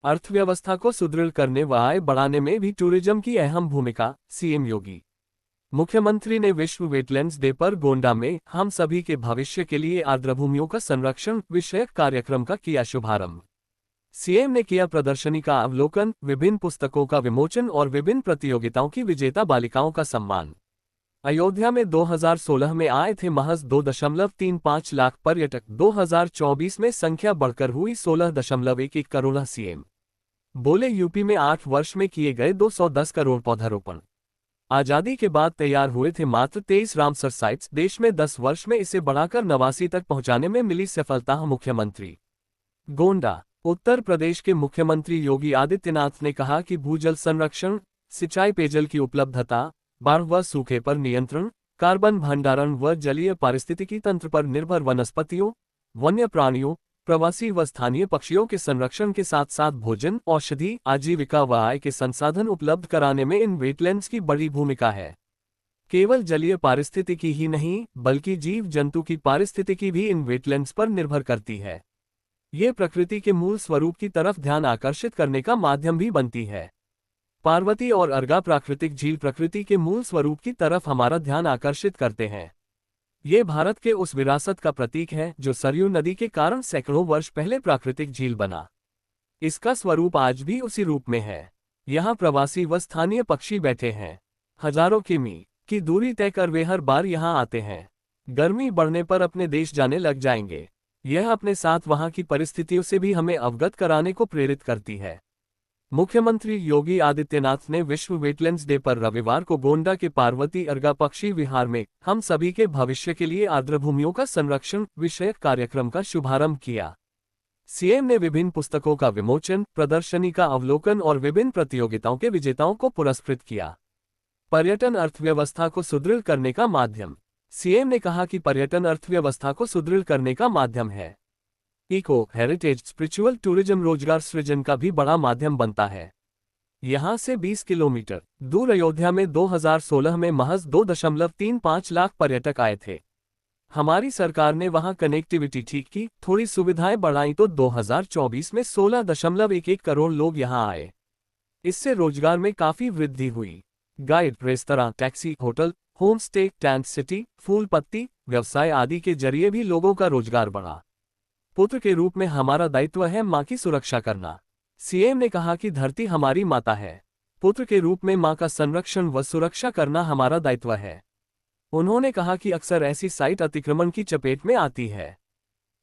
अर्थव्यवस्था को सुदृढ़ करने व आय बढ़ाने में भी टूरिज्म की अहम भूमिका, सीएम योगी। मुख्यमंत्री ने विश्व वेटलैंड्स डे पर गोंडा में हम सभी के भविष्य के लिए आर्द्रभूमियों का संरक्षण विषयक कार्यक्रम का किया शुभारंभ। सीएम ने किया प्रदर्शनी का अवलोकन, विभिन्न पुस्तकों का विमोचन और विभिन्न प्रतियोगिताओं की विजेता बालिकाओं का सम्मान। अयोध्या में 2016 में आए थे महज 2.35 लाख पर्यटक, 2024 में संख्या बढ़कर हुई 16.11 करोड़। सीएम बोले यूपी में 8 वर्ष में किए गए 210 करोड़ पौधारोपण। आजादी के बाद तैयार हुए थे मात्र 23 रामसर साइट्स, देश में 10 वर्ष में इसे बढ़ाकर 89 तक पहुंचाने में मिली सफलता। मुख्यमंत्री गोंडा। उत्तर प्रदेश के मुख्यमंत्री योगी आदित्यनाथ ने कहा कि भूजल संरक्षण, सिंचाई, पेयजल की उपलब्धता, बाढ़ व सूखे पर नियंत्रण, कार्बन भंडारण व जलीय पारिस्थितिकी तंत्र पर निर्भर वनस्पतियों, वन्य प्राणियों, प्रवासी व स्थानीय पक्षियों के संरक्षण के साथ साथ भोजन, औषधि, आजीविका व आय के संसाधन उपलब्ध कराने में इन वेटलैंड्स की बड़ी भूमिका है। केवल जलीय पारिस्थितिकी ही नहीं, बल्कि जीव जंतु की पारिस्थितिकी भी इन वेटलैंड्स पर निर्भर करती है। ये प्रकृति के मूल स्वरूप की तरफ ध्यान आकर्षित करने का माध्यम भी बनती है। पार्वती और अर्गा प्राकृतिक झील प्रकृति के मूल स्वरूप की तरफ हमारा ध्यान आकर्षित करते हैं। ये भारत के उस विरासत का प्रतीक है जो सरयू नदी के कारण सैकड़ों वर्ष पहले प्राकृतिक झील बना। इसका स्वरूप आज भी उसी रूप में है। यहाँ प्रवासी व स्थानीय पक्षी बैठे हैं। हजारों किमी की दूरी तय कर वे हर बार यहाँ आते हैं। गर्मी बढ़ने पर अपने देश जाने लग जाएंगे। यह अपने साथ वहां की परिस्थितियों से भी हमें अवगत कराने को प्रेरित करती है। मुख्यमंत्री योगी आदित्यनाथ ने विश्व वेटलैंड्स डे पर रविवार को गोंडा के पार्वती अर्गा पक्षी विहार में हम सभी के भविष्य के लिए आर्द्रभूमियों का संरक्षण विषयक कार्यक्रम का शुभारंभ किया। सीएम ने विभिन्न पुस्तकों का विमोचन, प्रदर्शनी का अवलोकन और विभिन्न प्रतियोगिताओं के विजेताओं को पुरस्कृत किया। पर्यटन अर्थव्यवस्था को सुदृढ़ करने का माध्यम। सीएम ने कहा कि पर्यटन अर्थव्यवस्था को सुदृढ़ करने का माध्यम है। इको, हेरिटेज, स्पिरिचुअल टूरिज्म रोजगार सृजन का भी बड़ा माध्यम बनता है। यहां से 20 किलोमीटर दूर अयोध्या में 2016 में महज 2.35 लाख पर्यटक आए थे। हमारी सरकार ने वहां कनेक्टिविटी ठीक की, थोड़ी सुविधाएं बढ़ाई तो 2024 में 16.11 करोड़ लोग यहां आए। इससे रोजगार में काफी वृद्धि हुई। Guide, restaurant, taxi, hotel, home stay, tent city, फूल पत्ती व्यवसाय आदि के जरिए भी लोगों का रोजगार बढ़ा। पुत्र के रूप में हमारा दायित्व है मां की सुरक्षा करना। सीएम ने कहा कि धरती हमारी माता है। पुत्र के रूप में मां का संरक्षण व सुरक्षा करना हमारा दायित्व है। उन्होंने कहा कि अक्सर ऐसी साइट अतिक्रमण की चपेट में आती है।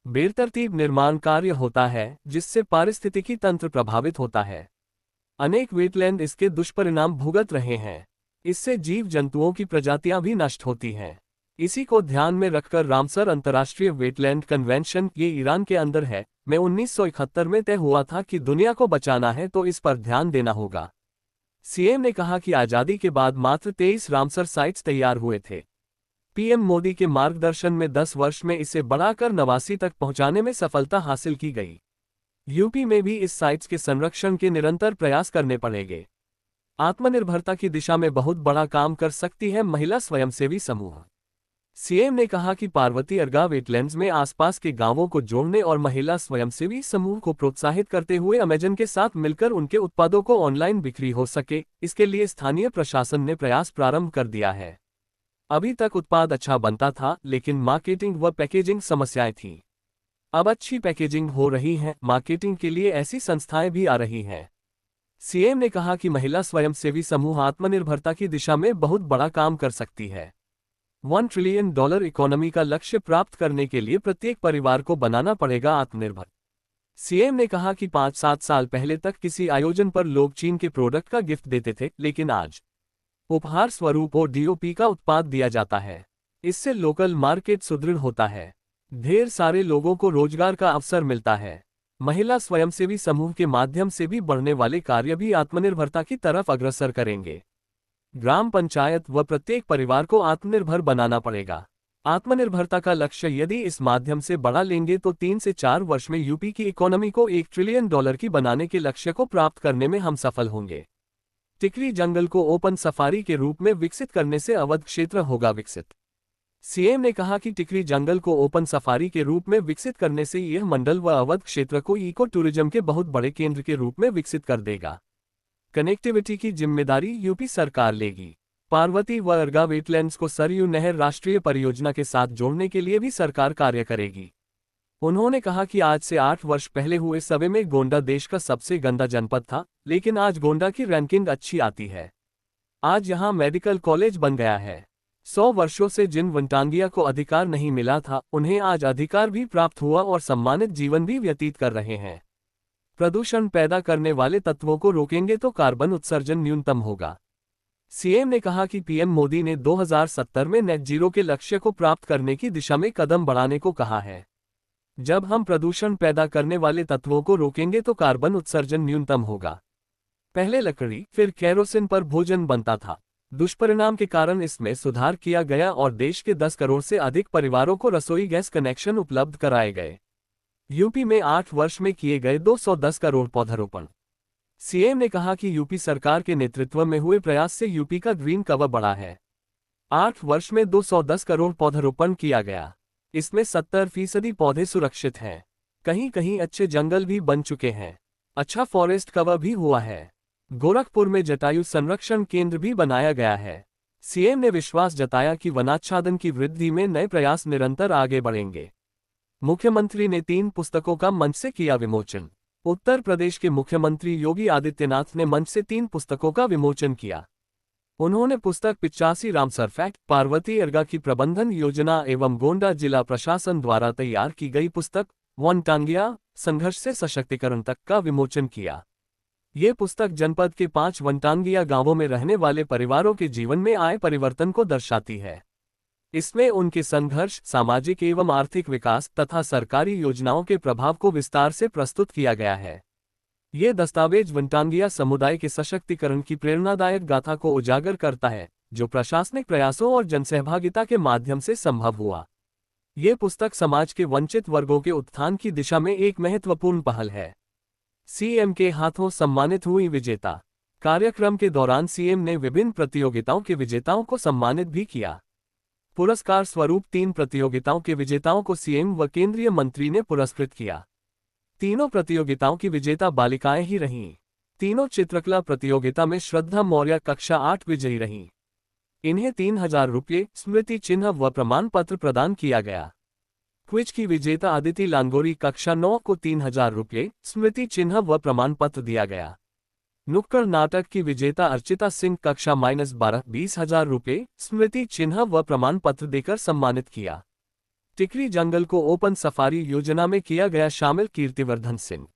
बेतरतीब निर्माण कार्य होता है जिससे पारिस्थितिकी तंत्र प्रभावित होता है। अनेक वेटलैंड इसके दुष्परिणाम भुगत रहे हैं। इससे जीव जंतुओं की प्रजातियां भी नष्ट होती हैं। इसी को ध्यान में रखकर रामसर अंतर्राष्ट्रीय वेटलैंड कन्वेंशन, ये ईरान के अंदर है, में 1971 में तय हुआ था कि दुनिया को बचाना है तो इस पर ध्यान देना होगा। सीएम ने कहा कि आजादी के बाद मात्र 23 रामसर साइट्स तैयार हुए थे। पीएम मोदी के मार्गदर्शन में 10 वर्ष में इसे बढ़ाकर 89 तक पहुंचाने में सफलता हासिल की गई। यूपी में भी इस साइट्स के संरक्षण के निरंतर प्रयास करने पड़ेंगे। आत्मनिर्भरता की दिशा में बहुत बड़ा काम कर सकती है महिला स्वयंसेवी समूह। सीएम ने कहा कि पार्वती अर्गा वेटलैंड्स में आसपास के गांवों को जोड़ने और महिला स्वयंसेवी समूह को प्रोत्साहित करते हुए अमेजन के साथ मिलकर उनके उत्पादों को ऑनलाइन बिक्री हो सके, इसके लिए स्थानीय प्रशासन ने प्रयास प्रारंभ कर दिया है। अभी तक उत्पाद अच्छा बनता था, लेकिन मार्केटिंग व पैकेजिंग समस्याएं थीं। अब अच्छी पैकेजिंग हो रही है, मार्केटिंग के लिए ऐसी संस्थाएं भी आ रही हैं। सीएम ने कहा कि महिला स्वयंसेवी समूह आत्मनिर्भरता की दिशा में बहुत बड़ा काम कर सकती है। $1 ट्रिलियन इकोनॉमी का लक्ष्य प्राप्त करने के लिए प्रत्येक परिवार को बनाना पड़ेगा आत्मनिर्भर। सीएम ने कहा कि 5-7 साल पहले तक किसी आयोजन पर लोग चीन के प्रोडक्ट का गिफ्ट देते थे, लेकिन आज उपहार स्वरूप और डीओपी का उत्पाद दिया जाता है। इससे लोकल मार्केट सुदृढ़ होता है। ढेर सारे लोगों को रोजगार का अवसर मिलता है। महिला स्वयंसेवी समूह के माध्यम से भी बढ़ने वाले कार्य भी आत्मनिर्भरता की तरफ अग्रसर करेंगे। ग्राम पंचायत व प्रत्येक परिवार को आत्मनिर्भर बनाना पड़ेगा। आत्मनिर्भरता का लक्ष्य यदि इस माध्यम से बढ़ा लेंगे तो 3 से 4 वर्ष में यूपी की इकोनॉमी को $1 ट्रिलियन की बनाने के लक्ष्य को प्राप्त करने में हम सफल होंगे। टिकरी जंगल को ओपन सफारी के रूप में विकसित करने से अवध क्षेत्र होगा विकसित। सीएम ने कहा कि टिकरी जंगल को ओपन सफारी के रूप में विकसित करने से यह मंडल व अवध क्षेत्र को इको टूरिज्म के बहुत बड़े केंद्र के रूप में विकसित कर देगा। कनेक्टिविटी की जिम्मेदारी यूपी सरकार लेगी। पार्वती व अर्गा वेटलैंड्स को सरयू नहर राष्ट्रीय परियोजना के साथ जोड़ने के लिए भी सरकार कार्य करेगी। उन्होंने कहा कि आज से 8 वर्ष पहले हुए सर्वे में गोंडा देश का सबसे गंदा जनपद था, लेकिन आज गोंडा की रैंकिंग अच्छी आती है। आज यहां मेडिकल कॉलेज बन गया है। 100 वर्षों से जिन वनटांगिया को अधिकार नहीं मिला था, उन्हें आज अधिकार भी प्राप्त हुआ और सम्मानित जीवन भी व्यतीत कर रहे हैं। प्रदूषण पैदा करने वाले तत्वों को रोकेंगे तो कार्बन उत्सर्जन न्यूनतम होगा। सीएम ने कहा कि पीएम मोदी ने 2070 में नेट जीरो के लक्ष्य को प्राप्त करने की दिशा में कदम बढ़ाने को कहा है। जब हम प्रदूषण पैदा करने वाले तत्वों को रोकेंगे तो कार्बन उत्सर्जन न्यूनतम होगा। पहले लकड़ी फिर केरोसिन पर भोजन बनता था। दुष्परिणाम के कारण इसमें सुधार किया गया और देश के 10 करोड़ से अधिक परिवारों को रसोई गैस कनेक्शन उपलब्ध कराए गए। यूपी में 8 वर्ष में किए गए 210 करोड़ पौधारोपण। सीएम ने कहा कि यूपी सरकार के नेतृत्व में हुए प्रयास से यूपी का ग्रीन कवर बढ़ा है। 8 वर्ष में 210 करोड़ पौधारोपण किया गया। इसमें 70% पौधे सुरक्षित हैं। कहीं कहीं अच्छे जंगल भी बन चुके हैं। अच्छा फॉरेस्ट कवर भी हुआ है। गोरखपुर में जटायु संरक्षण केंद्र भी बनाया गया है। सीएम ने विश्वास जताया कि वनाच्छादन की वृद्धि में नए प्रयास निरंतर आगे बढ़ेंगे। मुख्यमंत्री ने 3 पुस्तकों का मंच से किया विमोचन। उत्तर प्रदेश के मुख्यमंत्री योगी आदित्यनाथ ने मंच से 3 पुस्तकों का विमोचन किया। उन्होंने पुस्तक 85 रामसर फैक्ट, पार्वती अर्गा की प्रबंधन योजना एवं गोंडा जिला प्रशासन द्वारा तैयार की गई पुस्तक वनटांगिया संघर्ष से सशक्तिकरण तक का विमोचन किया। ये पुस्तक जनपद के 5 वनटांगिया गांवों में रहने वाले परिवारों के जीवन में आए परिवर्तन को दर्शाती है। इसमें उनके संघर्ष, सामाजिक एवं आर्थिक विकास तथा सरकारी योजनाओं के प्रभाव को विस्तार से प्रस्तुत किया गया है। ये दस्तावेज वनटांगिया समुदाय के सशक्तिकरण की प्रेरणादायक गाथा को उजागर करता है, जो प्रशासनिक प्रयासों और जनसहभागिता के माध्यम से संभव हुआ। ये पुस्तक समाज के वंचित वर्गों के उत्थान की दिशा में एक महत्वपूर्ण पहल है। सीएम के हाथों सम्मानित हुई विजेता। कार्यक्रम के दौरान सीएम ने विभिन्न प्रतियोगिताओं के विजेताओं को सम्मानित भी किया। पुरस्कार स्वरूप 3 प्रतियोगिताओं के विजेताओं को सीएम व केंद्रीय मंत्री ने पुरस्कृत किया। तीनों प्रतियोगिताओं की विजेता बालिकाएं ही रहीं। तीनों चित्रकला प्रतियोगिता में श्रद्धा मौर्य कक्षा 8 विजयी रहीं। इन्हें 3000 रुपये, स्मृति चिन्ह व प्रमाण पत्र प्रदान किया गया। क्विज की विजेता अदिति लांगोरी कक्षा 9 को 3000 रुपये, स्मृति चिन्ह व प्रमाण पत्र दिया गया। नुक्कड़ नाटक की विजेता अर्चिता सिंह कक्षा -12 20,000 रुपये, स्मृति चिन्ह व प्रमाण पत्र देकर सम्मानित किया। टिकरी जंगल को ओपन सफारी योजना में किया गया शामिल कीर्तिवर्धन सिंह।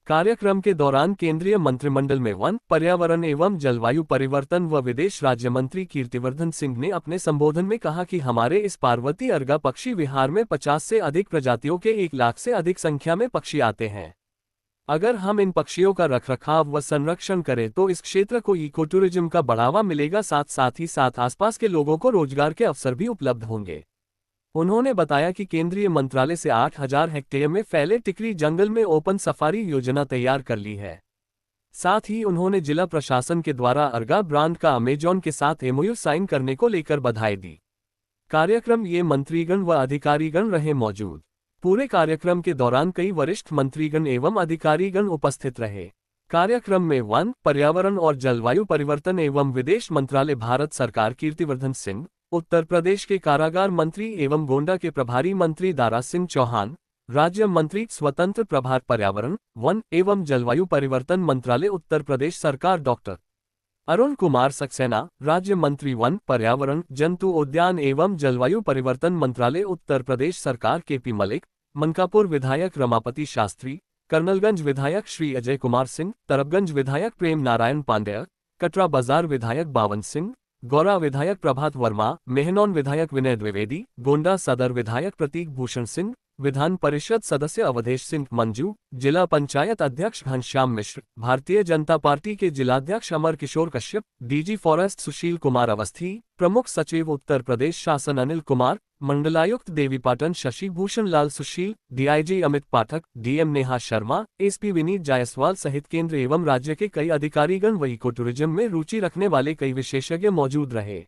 कार्यक्रम के दौरान केंद्रीय मंत्रिमंडल में वन, पर्यावरण एवं जलवायु परिवर्तन व विदेश राज्य मंत्री कीर्तिवर्धन सिंह ने अपने संबोधन में कहा कि हमारे इस पार्वती अर्गा पक्षी विहार में 50 से अधिक प्रजातियों के 1 लाख से अधिक संख्या में पक्षी आते हैं। अगर हम इन पक्षियों का रखरखाव व संरक्षण करें तो इस क्षेत्र को इको टूरिज्म का बढ़ावा मिलेगा, साथ ही साथ आसपास के लोगों को रोजगार के अवसर भी उपलब्ध होंगे। उन्होंने बताया कि केंद्रीय मंत्रालय से 8000 हेक्टेयर में फैले टिकरी जंगल में ओपन सफारी योजना तैयार कर ली है। साथ ही उन्होंने जिला प्रशासन के द्वारा अर्गा ब्रांड का अमेजॉन के साथ एमओयू साइन करने को लेकर बधाई दी। कार्यक्रम ये मंत्रीगण व अधिकारीगण रहे मौजूद। पूरे कार्यक्रम के दौरान कई वरिष्ठ मंत्रीगण एवं अधिकारीगण उपस्थित रहे। कार्यक्रम में वन, पर्यावरण और जलवायु परिवर्तन एवं विदेश मंत्रालय भारत सरकार कीर्तिवर्धन सिंह, उत्तर प्रदेश के कारागार मंत्री एवं गोंडा के प्रभारी मंत्री दारा सिंह चौहान, राज्य मंत्री स्वतंत्र प्रभार पर्यावरण, वन एवं जलवायु परिवर्तन मंत्रालय उत्तर प्रदेश सरकार डॉक्टर अरुण कुमार सक्सेना, राज्य मंत्री वन, पर्यावरण, जंतु उद्यान एवं जलवायु परिवर्तन मंत्रालय उत्तर प्रदेश सरकार केपी मलिक, मनकापुर विधायक रमापति शास्त्री, कर्नलगंज विधायक श्री अजय कुमार सिंह, तरबगंज विधायक प्रेम नारायण पांडेय, कटरा बाजार विधायक बावन सिंह, गौरा विधायक प्रभात वर्मा, मेहनौन विधायक विनय द्विवेदी, गोंडा सदर विधायक प्रतीक भूषण सिंह, विधान परिषद सदस्य अवधेश सिंह मंजू, जिला पंचायत अध्यक्ष घनश्याम मिश्र, भारतीय जनता पार्टी के जिलाध्यक्ष अमर किशोर कश्यप, डीजी फॉरेस्ट सुशील कुमार अवस्थी, प्रमुख सचिव उत्तर प्रदेश शासन अनिल कुमार, मंडलायुक्त देवीपाटन शशि भूषण लाल सुशील, डीआईजी अमित पाठक, डीएम नेहा शर्मा, एसपी विनीत जायसवाल सहित केंद्र एवं राज्य के कई अधिकारीगण व इको टूरिज्म में रुचि रखने वाले कई विशेषज्ञ मौजूद रहे।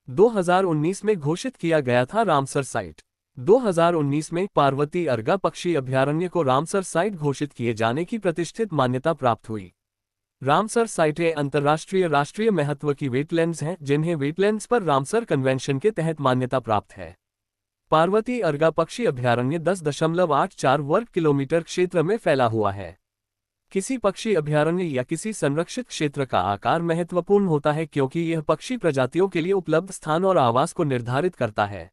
2019 में घोषित किया गया था रामसर साइट। 2019 में पार्वती अर्गा पक्षी अभयारण्य को रामसर साइट घोषित किए जाने की प्रतिष्ठित मान्यता प्राप्त हुई। रामसर साइटें अंतर्राष्ट्रीय राष्ट्रीय महत्व की वेटलैंड्स हैं, जिन्हें वेटलैंड्स पर रामसर कन्वेंशन के तहत मान्यता प्राप्त है। पार्वती अर्गा पक्षी अभयारण्य 10.84 वर्ग किलोमीटर क्षेत्र में फैला हुआ है। किसी पक्षी अभयारण्य या किसी संरक्षित क्षेत्र का आकार महत्वपूर्ण होता है, क्योंकि यह पक्षी प्रजातियों के लिए उपलब्ध स्थान और आवास को निर्धारित करता है।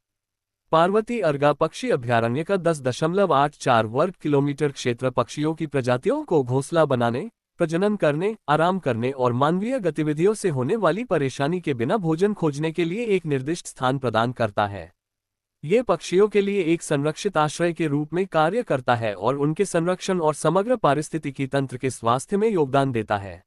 पार्वती अर्गा पक्षी अभयारण्य का 10.84 वर्ग किलोमीटर क्षेत्र पक्षियों की प्रजातियों को घोंसला बनाने, प्रजनन करने, आराम करने और मानवीय गतिविधियों से होने वाली परेशानी के बिना भोजन खोजने के लिए एक निर्दिष्ट स्थान प्रदान करता है। ये पक्षियों के लिए एक संरक्षित आश्रय के रूप में कार्य करता है और उनके संरक्षण और समग्र पारिस्थितिकी तंत्र के स्वास्थ्य में योगदान देता है।